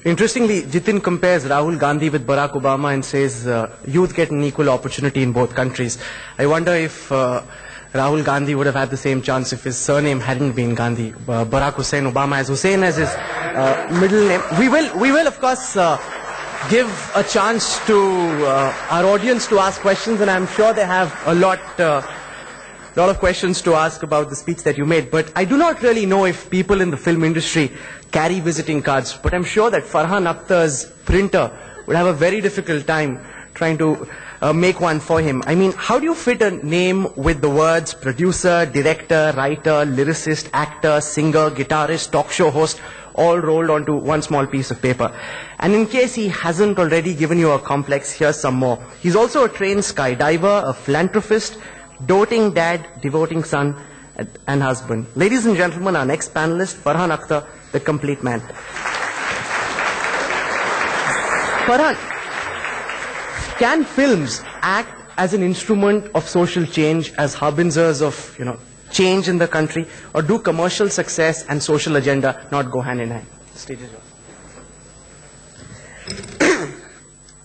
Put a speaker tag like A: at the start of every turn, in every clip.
A: Interestingly, Jitin compares Rahul Gandhi with Barack Obama and says youth get an equal opportunity in both countries. I wonder if Rahul Gandhi would have had the same chance if his surname hadn't been Gandhi. Barack Hussein Obama has Hussein as his middle name. We will of course give a chance to our audience to ask questions, and I'm sure they have a lot of questions to ask about the speech that you made. But I do not really know if people in the film industry carry visiting cards, but I'm sure that Farhan Akhtar's printer would have a very difficult time trying to make one for him. I mean, how do you fit a name with the words producer, director, writer, lyricist, actor, singer, guitarist, talk show host, all rolled onto one small piece of paper? And in case he hasn't already given you a complex, here's some more. He's also a trained skydiver, a philanthropist, doting dad, devoting son, and husband. Ladies and gentlemen, our next panelist, Farhan Akhtar, the complete man. Farhan, can films act as an instrument of social change, as harbingers of, change in the country, or do commercial success and social agenda not go hand in hand? The stage is yours.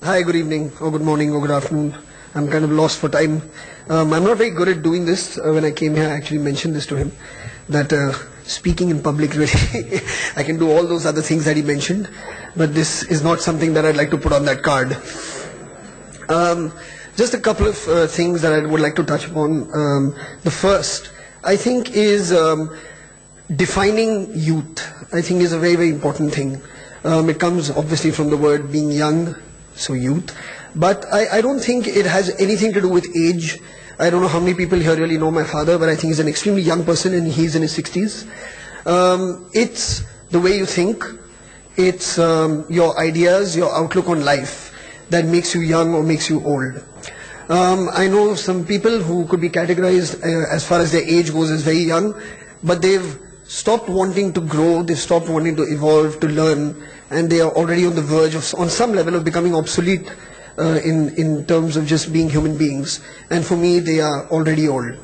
B: Hi, good evening, or good morning, or good afternoon. I'm kind of lost for time. I'm not very good at doing this. When I came here, I actually mentioned this to him, that speaking in public, really, I can do all those other things that he mentioned, but this is not something that I'd like to put on that card. Just a couple of things that I would like to touch upon. The first, I think, is defining youth. I think is a very, very important thing. It comes obviously from the word being young, so youth. But I don't think it has anything to do with age. I don't know how many people here really know my father, but I think he's an extremely young person and he's in his 60s. It's the way you think. It's your ideas, your outlook on life that makes you young or makes you old. I know some people who could be categorized as far as their age goes as very young, but they've stopped wanting to grow, they've stopped wanting to evolve, to learn, and they are already on the verge of, on some level, of becoming obsolete in terms of just being human beings. And for me, they are already old.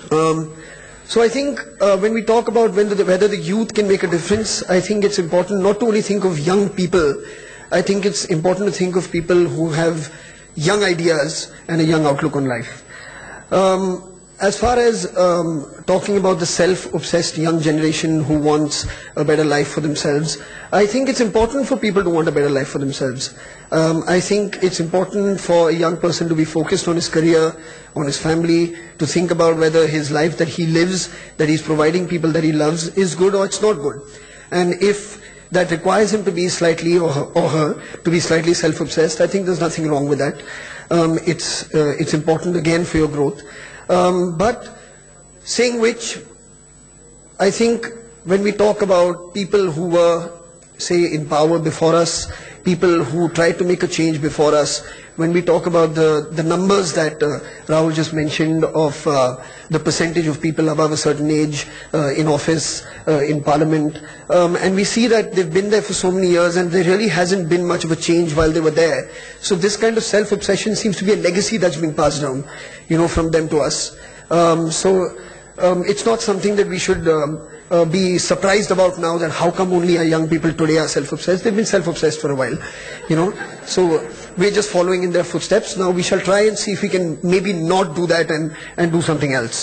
B: So I think when we talk about whether the youth can make a difference, I think it's important not to only think of young people. I think it's important to think of people who have young ideas and a young outlook on life. As far as talking about the self-obsessed young generation who wants a better life for themselves, I think it's important for people to want a better life for themselves. I think it's important for a young person to be focused on his career, on his family, to think about whether his life that he lives, that he's providing people that he loves, is good or it's not good. And if that requires him to be slightly, or her, to be slightly self-obsessed, I think there's nothing wrong with that. It's important, again, for your growth. But saying which, I think when we talk about people who were, say, in power before us, people who tried to make a change before us, when we talk about the numbers that Rahul just mentioned of the percentage of people above a certain age in office, in parliament, and we see that they've been there for so many years and there really hasn't been much of a change while they were there. So this kind of self-obsession seems to be a legacy that's being passed down, from them to us. It's not something that we should be surprised about now, that how come only our young people today are self-obsessed. They've been self-obsessed for a while, so we're just following in their footsteps. Now we shall try and see if we can maybe not do that and do something else.